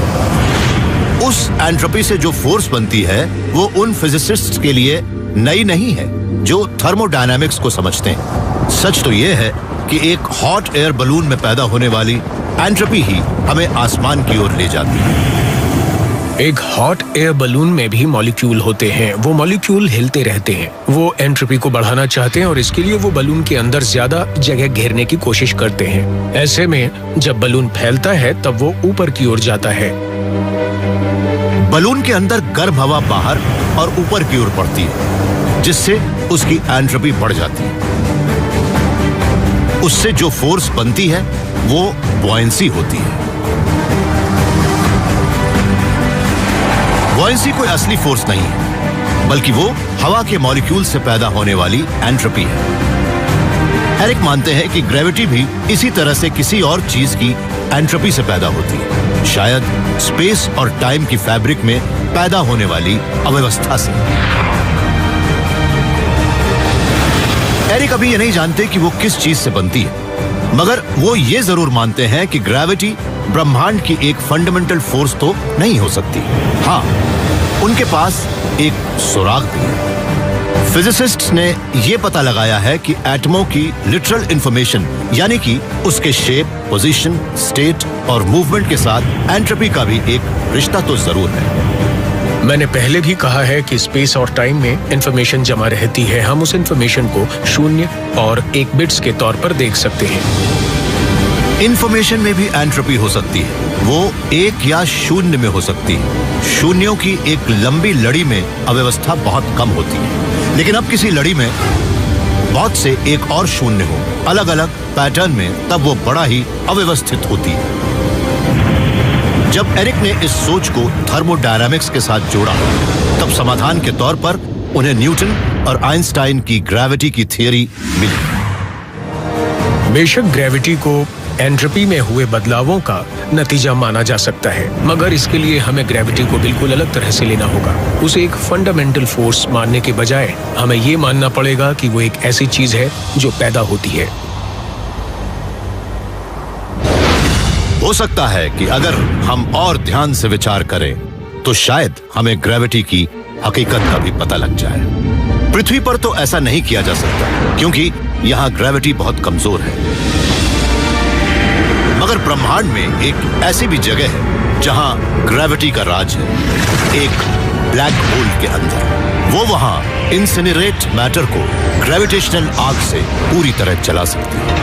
उस एंट्रोपी से जो फोर्स बनती है वो उन फिजिसिस्ट्स के लिए नई नहीं है जो थर्मोडायनामिक्स को समझते हैं। सच तो यह है कि एक हॉट एयर बलून में पैदा होने वाली एंट्रोपी ही हमें आसमान की ओर ले जाती है। एक हॉट एयर बलून में भी मॉलिक्यूल होते हैं। वो मॉलिक्यूल हिलते रहते हैं। वो एंट्रोपी को बढ़ाना चाहते हैं और इसके लिए वो बलून के अंदर ज्यादा जगह घेरने की कोशिश करते हैं। ऐसे में जब बलून फैलता है तब वो ऊपर की ओर जाता है। बलून के अंदर गर्म हवा बाहर और ऊपर की ओर बढ़ती है, जिससे उसकी एंट्रोपी बढ़ जाती है। उससे जो फोर्स बनती है वो बॉयंसी होती है। बॉयंसी कोई असली फोर्स नहीं है, बल्कि वो हवा के मॉलिक्यूल से पैदा होने वाली एंट्रोपी है। एरिक मानते हैं कि ग्रेविटी भी इसी तरह से किसी और चीज की एंट्रोपी से पैदा होती है, शायद स्पेस और टाइम की फैब्रिक में पैदा होने वाली अव्यवस्था से। एरिक अभी ये नहीं जानते कि वो किस चीज से बनती है, मगर वो ये जरूर मानते हैं कि ग्रेविटी ब्रह्मांड की एक फंडामेंटल फोर्स तो नहीं हो सकती। हाँ, उनके पास एक सुराग भी है। फिजिसिस्ट्स ने यह पता लगाया है कि एटमों की लिटरल इंफॉर्मेशन यानी कि उसके शेप, पोजीशन, स्टेट और मूवमेंट के साथ एंट्रोपी का भी एक रिश्ता तो जरूर है। मैंने पहले भी कहा है कि स्पेस और टाइम में इंफॉर्मेशन जमा रहती है। हम उस इंफॉर्मेशन को 0 और 1 बिट्स के तौर पर देख सकते हैं। इंफॉर्मेशन में भी एंट्रोपी हो सकती है, वो 1 या 0 में हो सकती है। शून्यों की एक लंबी लड़ी में अव्यवस्था बहुत कम होती है, लेकिन अब किसी लड़ी में बहुत से 1 और 0 हो अलग अलग पैटर्न में, तब वो बड़ा ही अव्यवस्थित होती है। जब एरिक ने इस सोच को थर्मोडायनामिक्स के साथ जोड़ा, तब समाधान के तौर पर उन्हें न्यूटन और आइंस्टाइन की ग्रेविटी की थियरी मिली। बेशक ग्रेविटी को एंट्रोपी में हुए बदलावों का नतीजा माना जा सकता है, मगर इसके लिए हमें ग्रेविटी को बिल्कुल अलग तरह से लेना होगा। उसे एक फंडामेंटल फोर्स मानने के बजाय हमें ये मानना पड़ेगा कि वो एक ऐसी चीज है जो पैदा होती है। हो सकता है कि अगर हम और ध्यान से विचार करें तो शायद हमें ग्रेविटी की हकीकत का भी पता लग जाए। पृथ्वी पर तो ऐसा नहीं किया जा सकता क्योंकि यहाँ ग्रेविटी बहुत कमजोर है, मगर ब्रह्मांड में एक ऐसी भी जगह है जहां ग्रेविटी का राज है, एक ब्लैक होल के अंदर। वो वहां इंसिनरेट मैटर को ग्रेविटेशनल आग से पूरी तरह जला सकती है।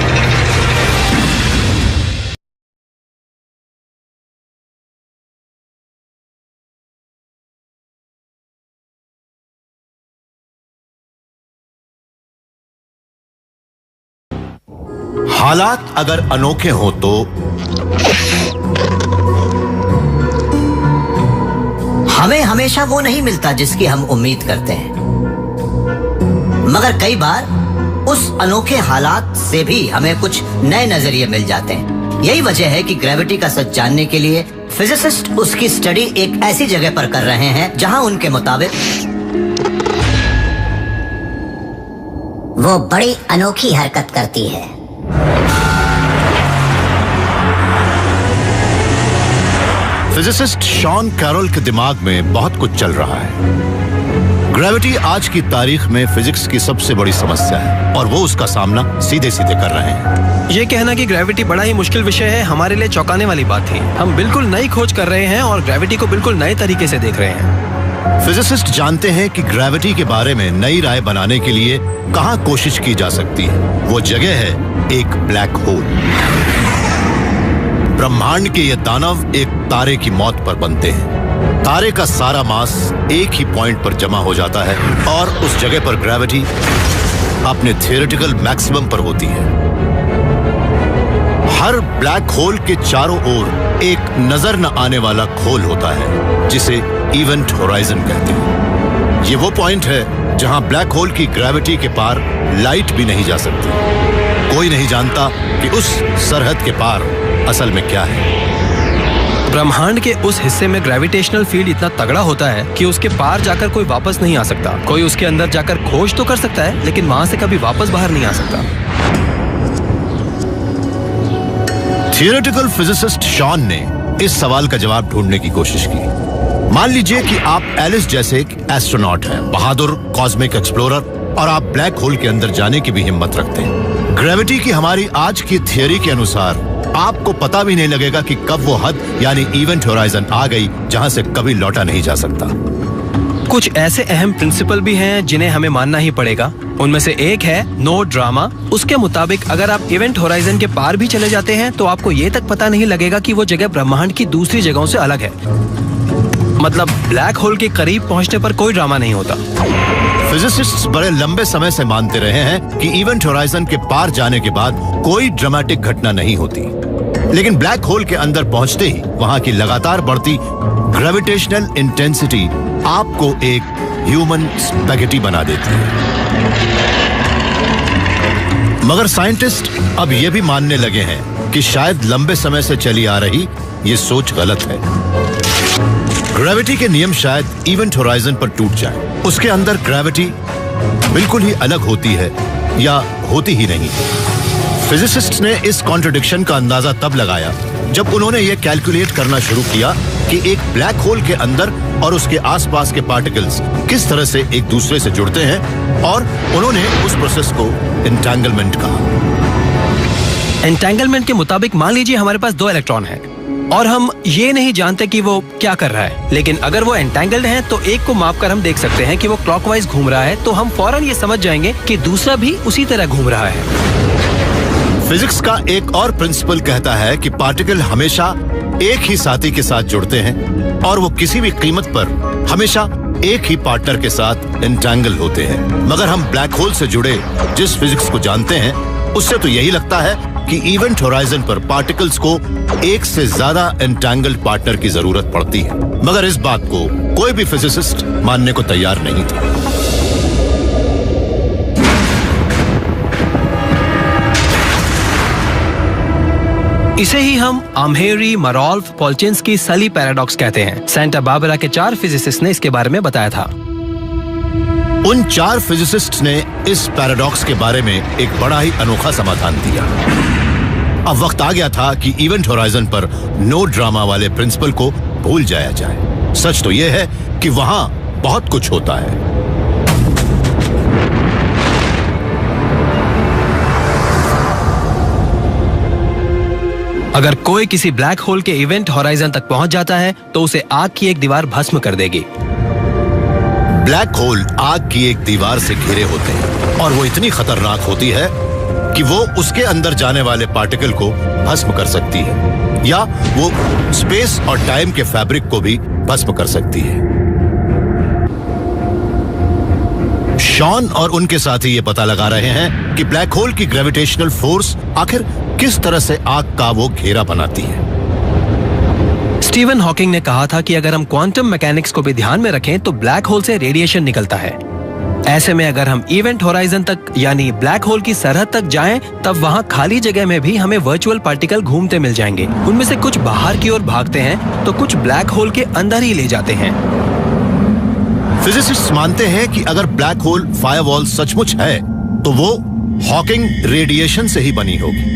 हालात अगर अनोखे हो तो हमें हमेशा वो नहीं मिलता जिसकी हम उम्मीद करते हैं, मगर कई बार उस अनोखे हालात से भी हमें कुछ नए नजरिए मिल जाते हैं। यही वजह है कि ग्रेविटी का सच जानने के लिए फिजिसिस्ट उसकी स्टडी एक ऐसी जगह पर कर रहे हैं जहां उनके मुताबिक वो बड़ी अनोखी हरकत करती है। फिजिसिस्ट शॉन कैरोल के दिमाग में बहुत कुछ चल रहा है। ग्रेविटी आज की तारीख में फिजिक्स की सबसे बड़ी समस्या है और वो उसका सामना सीधे सीधे कर रहे हैं। ये कहना कि ग्रेविटी बड़ा ही मुश्किल विषय है हमारे लिए चौंकाने वाली बात थी। हम बिल्कुल नई खोज कर रहे हैं और ग्रेविटी को बिल्कुल नए तरीके से देख रहे हैं। फिजिसिस्ट जानते हैं कि ग्रेविटी के बारे में नई राय बनाने के लिए कहां कोशिश की जा सकती है। वो जगह है एक ब्लैक होल। ब्रह्मांड के ये दानव एक तारे की मौत पर बनते हैं। तारे का सारा मास एक ही पॉइंट पर जमा हो जाता है और उस जगह पर ग्रेविटी अपने थियोरेटिकल मैक्सिमम पर होती है। हर ब्लैक होल के चारों ओर एक नजर न आने वाला खोल होता है जिसे इवेंट होराइजन कहते हैं। ये वो पॉइंट है जहां ब्लैक होल की ग्रेविटी के पार लाइट भी नहीं जा सकती। कोई नहीं जानता कि उस सरहद के पार असल में क्या है। ब्रह्मांड के उस हिस्से में ग्रेविटेशनल फील्ड इतना तगड़ा होता है कि उसके पार जाकर कोई वापस नहीं आ सकता। कोई उसके अंदर जाकर खोज तो कर सकता है लेकिन वहां से कभी वापस बाहर नहीं आ सकता। थियोरेटिकल फिजिसिस्ट शॉन ने इस सवाल का जवाब ढूंढने की कोशिश की। मान लीजिए कि आप एलिस जैसे एक एस्ट्रोनॉट हैं, बहादुर कॉस्मिक एक्सप्लोरर, और आप ब्लैक होल के अंदर जाने की भी हिम्मत रखते हैं। ग्रेविटी की हमारी आज की थियोरी के अनुसार आपको पता भी नहीं लगेगा कि कब वो हद यानी इवेंट होराइजन आ गई जहां से कभी लौटा नहीं जा सकता। कुछ ऐसे अहम प्रिंसिपल भी हैं जिन्हें हमें मानना ही पड़ेगा। उनमें से एक है नो ड्रामा। उसके मुताबिक अगर आप इवेंट होराइजन के पार भी चले जाते हैं तो आपको ये तक पता नहीं लगेगा कि वो जगह ब्रह्मांड की दूसरी जगहों से अलग है। मतलब ब्लैक होल के करीब पहुंचने पर कोई ड्रामा नहीं होता। फिजिसिस्ट्स बड़े लंबे समय से मानते रहे हैं कि इवेंट होराइजन के पार जाने के बाद कोई ड्रामेटिक घटना नहीं होती, लेकिन ब्लैक होल के अंदर पहुंचते ही वहां की लगातार बढ़ती ग्रेविटेशनल इंटेंसिटी आपको एक ह्यूमन स्पैगेटी बना देती है। मगर साइंटिस्ट अब यह भी मानने लगे हैं कि शायद लंबे समय से चली आ रही ये सोच गलत है। ग्रेविटी के नियम शायद इवेंट होराइजन पर टूट जाए। उसके अंदर ग्रेविटी बिल्कुल ही अलग होती है या होती ही नहीं। फिजिसिस्ट्स ने इस कॉन्ट्रडिक्शन का अंदाजा तब लगाया जब उन्होंने यह कैलकुलेट करना शुरू किया कि एक ब्लैक होल के अंदर और उसके आसपास के पार्टिकल्स किस तरह से एक दूसरे से जुड़ते हैं, और उन्होंने उस प्रोसेस को एंटेंगलमेंट कहा। एंटेंगलमेंट के मुताबिक मान लीजिए हमारे पास 2 इलेक्ट्रॉन हैं और हम ये नहीं जानते कि वो क्या कर रहा है, लेकिन अगर वो एंटेंगल्ड है तो एक को मापकर हम देख सकते हैं कि वो क्लॉकवाइज घूम रहा है, तो हम फौरन ये समझ जाएंगे कि दूसरा भी उसी तरह घूम रहा है। फिजिक्स का एक और प्रिंसिपल कहता है कि पार्टिकल हमेशा एक ही साथी के साथ जुड़ते हैं और वो किसी भी कीमत पर हमेशा एक ही पार्टनर के साथ एंटेंगल होते हैं। मगर हम ब्लैक होल से जुड़े जिस फिजिक्स को जानते हैं उससे तो यही लगता है कि इवेंट होराइजन पर पार्टिकल्स को एक से ज्यादा एंटेंगल्ड पार्टनर की जरूरत पड़ती है। मगर इस बात को कोई भी फिजिसिस्ट मानने को तैयार नहीं था। इसे ही हम आम्हेरी, मरोल्फ, पोल्चिंस्की, सली पैराडॉक्स कहते हैं। सेंटा बारबरा के 4 फिजिसिस्ट ने इसके बारे में बताया था। उन 4 फिजिसिस्ट्स ने इस पैराडॉक्स के बारे में एक बड़ा ही अनोखा समाधान दिया। अब वक्त आ गया था कि इवेंट होराइजन पर नो ड्रामा वाले प्रिंसिपल को भूल जाया जाए। सच तो यह है कि वहां बहुत कुछ होता है। अगर कोई किसी ब्लैक होल के इवेंट होराइजन तक पहुंच जाता है तो उसे आग की एक दीवार भस्म कर देगी। ब्लैक होल आग की एक दीवार से घिरे होते हैं और वो इतनी खतरनाक होती है कि वो उसके अंदर जाने वाले पार्टिकल को भस्म कर सकती है, या वो स्पेस और टाइम के फैब्रिक को भी भस्म कर सकती है। शॉन और उनके साथी ये पता लगा रहे हैं कि ब्लैक होल की ग्रेविटेशनल फोर्स आखिर किस तरह से आग का वो घेरा बनाती है। स्टीवन हॉकिंग ने कहा था कि अगर हम क्वांटम मैकेनिक्स को भी ध्यान में रखें तो ब्लैक होल से रेडिएशन निकलता है। ऐसे में अगर हम इवेंट होराइजन तक यानी ब्लैक होल की सरहद तक जाएं, तब वहां खाली जगह में भी हमें वर्चुअल पार्टिकल घूमते मिल जाएंगे। उनमें से कुछ बाहर की ओर भागते हैं तो कुछ ब्लैक होल के अंदर ही ले जाते हैं। फिजिसिस्ट्स मानते हैं कि अगर ब्लैक होल फायरवॉल सचमुच है तो वो हॉकिंग रेडिएशन से ही बनी होगी।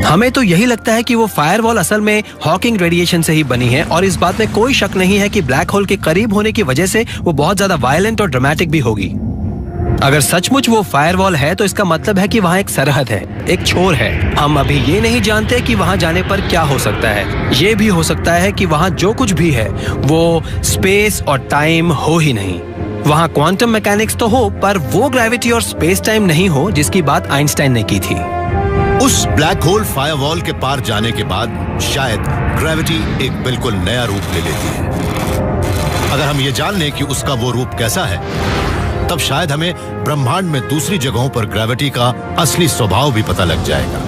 हमें तो यही लगता है कि वो फायरवॉल असल में हॉकिंग रेडिएशन से ही बनी है, और इस बात में कोई शक नहीं है कि ब्लैक होल के करीब होने की वजह से वो बहुत ज्यादा वायलेंट और ड्रामेटिक भी होगी। अगर सचमुच वो फायरवॉल है तो इसका मतलब है कि वहाँ एक सरहद है, एक छोर है। हम अभी ये नहीं जानते कि वहाँ जाने पर क्या हो सकता है। ये भी हो सकता है कि वहाँ जो कुछ भी है वो स्पेस और टाइम हो ही नहीं। वहाँ क्वांटम मैकेनिक्स तो हो, पर वो ग्रेविटी और स्पेस टाइम नहीं हो जिसकी बात आइंस्टाइन ने की थी। उस ब्लैक होल फायरवॉल के पार जाने के बाद शायद ग्रेविटी एक बिल्कुल नया रूप ले लेती है। अगर हम ये जान लें कि उसका वो रूप कैसा है, तब शायद हमें ब्रह्मांड में दूसरी जगहों पर ग्रेविटी का असली स्वभाव भी पता लग जाएगा।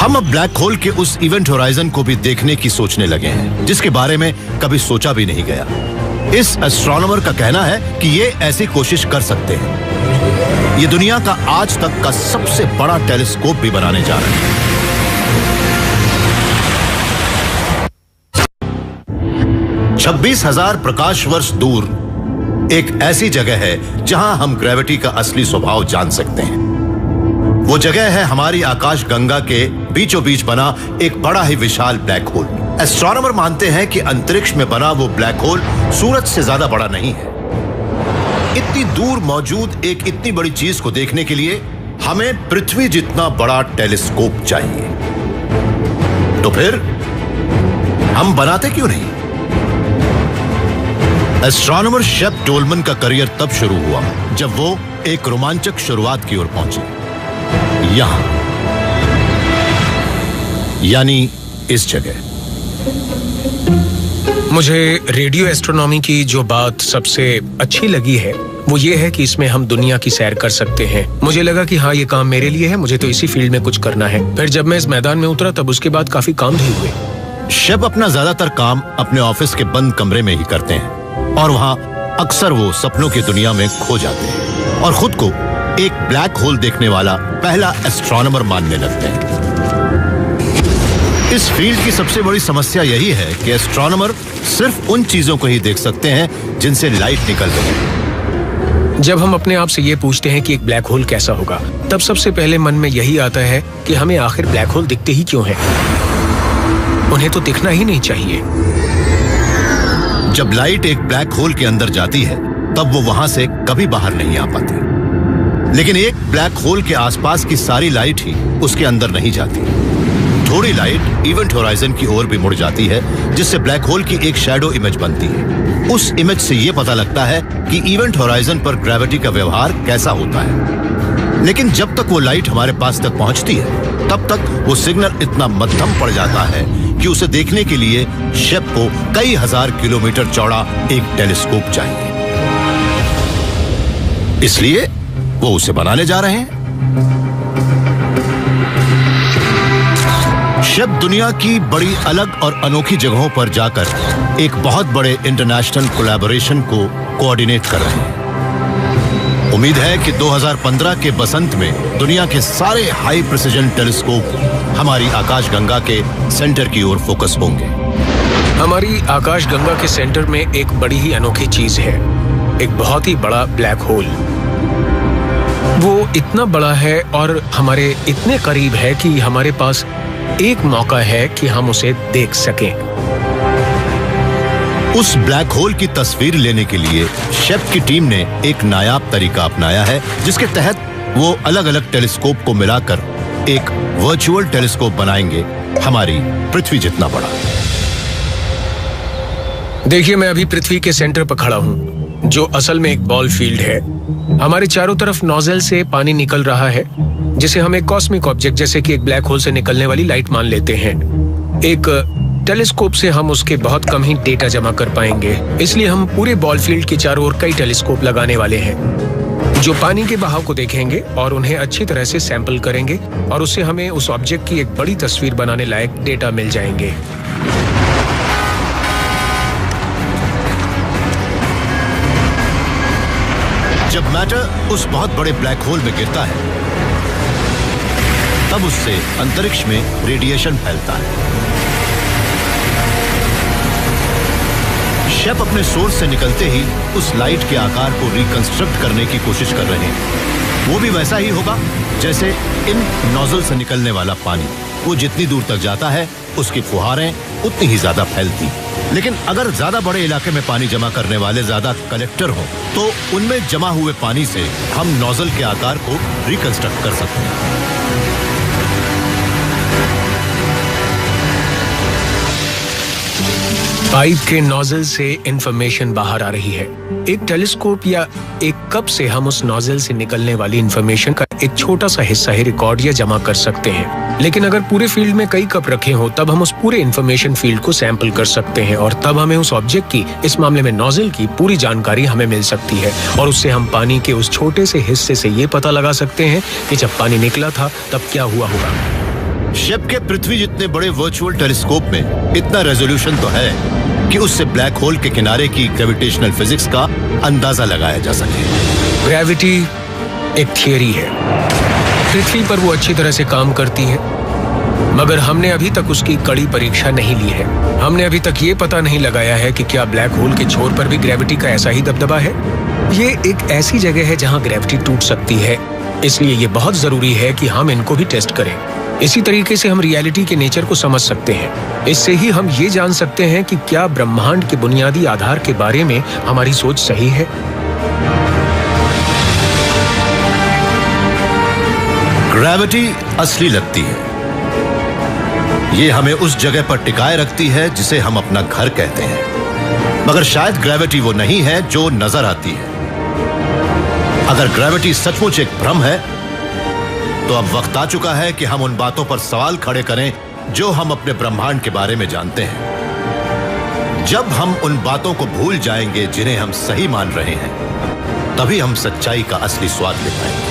हम अब ब्लैक होल के उस इवेंट होराइजन को भी देखने की सोचने लगे हैं, जिसके बारे में कभी सोचा भी नहीं गया। इस एस्ट्रोनॉमर का कहना है कि ये ऐसी कोशिश कर सकते हैं। ये दुनिया का आज तक का सबसे बड़ा टेलीस्कोप भी बनाने जा रहे हैं। 26,000 प्रकाश वर्ष दूर एक ऐसी जगह है जहां हम ग्रेविटी का असली स्वभाव जान सकते हैं। वो जगह है हमारी आकाश गंगा के बीचों बीच बना एक बड़ा ही विशाल ब्लैक होल। एस्ट्रोनॉमर मानते हैं कि अंतरिक्ष में बना वो ब्लैक होल सूरज से ज्यादा बड़ा नहीं है। इतनी दूर मौजूद एक इतनी बड़ी चीज को देखने के लिए हमें पृथ्वी जितना बड़ा टेलीस्कोप चाहिए। तो फिर हम बनाते क्यों नहीं? एस्ट्रोनॉमर शेप टोलमन का करियर तब शुरू हुआ जब वो एक रोमांचक शुरुआत की ओर पहुंचे। यहां, यानी इस जगह। मुझे रेडियो एस्ट्रोनॉमी की जो बात सबसे अच्छी लगी है वो ये है कि इसमें हम दुनिया की सैर कर सकते हैं। मुझे लगा कि हाँ, ये काम मेरे लिए है, मुझे तो इसी फील्ड में कुछ करना है। फिर जब मैं इस मैदान में उतरा तब उसके बाद काफी काम भी हुए। शेप अपना ज्यादातर काम अपने ऑफिस के बंद कमरे में ही करते हैं और वहां अक्सर वो सपनों की दुनिया में खो जाते हैं और खुद को एक ब्लैक होल देखने वाला पहला एस्ट्रोनॉमर मानने लगते हैं। इस फील्ड की सबसे बड़ी समस्या यही है कि एस्ट्रोनॉमर सिर्फ उन चीजों को ही देख सकते हैं जिनसे लाइट निकल रही है। जब हम अपने आप से ये पूछते हैं कि एक ब्लैक होल कैसा होगा, तब सबसे पहले मन में यही आता है कि हमें आखिर ब्लैक होल दिखते ही क्यों हैं। उन्हें तो दिखना ही नहीं चाहिए। जब लाइट एक ब्लैक होल के अंदर जाती है तब वो वहां से कभी बाहर नहीं आ पाती। लेकिन एक ब्लैक होल के आसपास की सारी लाइट ही उसके अंदर नहीं जाती। थोड़ी लाइट इवेंट होराइजन की ओर भी मुड़ जाती है, जिससे ब्लैक होल की एक शैडो इमेज बनती है। उस इमेज से यह पता लगता है कि इवेंट होराइजन पर ग्रेविटी का व्यवहार कैसा होता है। लेकिन जब तक वो लाइट हमारे पास तक पहुंचती है तब तक वो सिग्नल इतना मध्यम पड़ जाता है कि उसे देखने के लिए शेप को कई हजार किलोमीटर चौड़ा एक टेलीस्कोप चाहिए। इसलिए वो उसे बनाने जा रहे हैं। शेप दुनिया की बड़ी अलग और अनोखी जगहों पर जाकर एक बहुत बड़े इंटरनेशनल कोलैबोरेशन को कोऑर्डिनेट कर रहे हैं। उम्मीद है कि 2015 के बसंत में दुनिया के सारे हाई प्रिसिजन टेलीस्कोप हमारी आकाशगंगा के सेंटर की ओर फोकस होंगे। हमारी आकाशगंगा के सेंटर में एक बड़ी ही अनोखी चीज है, एक बहुत ही बड़ा ब्लैक होल। वो इतना बड़ा है और हमारे इतने करीब है कि हमारे पास एक मौका है कि हम उसे देख सकें। उस ब्लैक होल की तस्वीर लेने के लिए शेप की टीम ने एक नायाब तरीका अपनाया है, जिसके तहत वो अलग अलग टेलीस्कोप को मिलाकर एक वर्चुअल टेलीस्कोप बनाएंगे हमारी पृथ्वी जितना बड़ा। देखिए, मैं अभी पृथ्वी के सेंटर पर खड़ा हूँ, जो असल में एक बॉल फील्ड है। हमारे चारों तरफ नोजल से पानी निकल रहा है, जिसे हम एक कॉस्मिक ऑब्जेक्ट जैसे कि एक ब्लैक होल से निकलने वाली लाइट मान लेते हैं। एक टेलीस्कोप से हम उसके बहुत कम ही डेटा जमा कर पाएंगे, इसलिए हम पूरे बॉल फील्ड के चारों ओर कई टेलीस्कोप लगाने वाले हैं, जो पानी के बहाव को देखेंगे और उन्हें अच्छी तरह से सैंपल करेंगे और उससे हमें उस ऑब्जेक्ट की एक बड़ी तस्वीर बनाने लायक डेटा मिल जाएंगे। जब मैटर उस बहुत बड़े ब्लैक होल में गिरता है तब उससे अंतरिक्ष में रेडिएशन फैलता है। शेप अपने सोर्स से निकलते ही उस लाइट के आकार को रिकंस्ट्रक्ट करने की कोशिश कर रहे हैं। वो भी वैसा ही होगा जैसे इन नोजल से निकलने वाला पानी। वो जितनी दूर तक जाता है उसकी फुहारें उतनी ही ज्यादा फैलती। लेकिन अगर ज्यादा बड़े इलाके में पानी जमा करने वाले ज्यादा कलेक्टर हों तो उनमें जमा हुए पानी से हम नोजल के आकार को रिकंस्ट्रक्ट कर सकते हैं। पाइप के नोजल से इंफॉर्मेशन बाहर आ रही है। एक टेलीस्कोप या एक कप से हम उस नोजल से निकलने वाली इंफॉर्मेशन का एक छोटा सा हिस्सा ही रिकॉर्ड या जमा कर सकते हैं। लेकिन अगर पूरे फील्ड में कई कप रखे हो तब हम उस पूरे इंफॉर्मेशन फील्ड को सैंपल कर सकते हैं और तब हमें उस ऑब्जेक्ट की, इस मामले में नोजल की पूरी जानकारी हमें मिल सकती है और उससे हम पानी के उस छोटे से हिस्से से ये पता लगा सकते हैं कि जब पानी निकला था तब क्या हुआ होगा। शेप के पृथ्वी जितने बड़े वर्चुअल टेलीस्कोप में इतना रेजोल्यूशन तो है कि उससे ब्लैक होल के किनारे की ग्रेविटेशनल फिजिक्स का अंदाजा लगाया जा सके। ग्रेविटी एक थियरी है, पृथ्वी पर वो अच्छी तरह से काम करती है, मगर हमने अभी तक उसकी कड़ी परीक्षा नहीं ली है। हमने अभी तक ये पता नहीं लगाया है कि क्या ब्लैक होल के छोर पर भी ग्रेविटी का ऐसा ही दबदबा है। ये एक ऐसी जगह है जहां ग्रेविटी टूट सकती है, इसलिए ये बहुत जरूरी है कि हम इनको भी टेस्ट करें। इसी तरीके से हम रियलिटी के नेचर को समझ सकते हैं। इससे ही हम ये जान सकते हैं कि क्या ब्रह्मांड के बुनियादी आधार के बारे में हमारी सोच सही है। ग्रेविटी असली लगती है। ये हमें उस जगह पर टिकाए रखती है जिसे हम अपना घर कहते हैं, मगर शायद ग्रेविटी वो नहीं है जो नजर आती है। अगर ग्रेविटी सचमुच एक भ्रम है तो अब वक्त आ चुका है कि हम उन बातों पर सवाल खड़े करें जो हम अपने ब्रह्मांड के बारे में जानते हैं। जब हम उन बातों को भूल जाएंगे जिन्हें हम सही मान रहे हैं, तभी हम सच्चाई का असली स्वाद ले पाएंगे।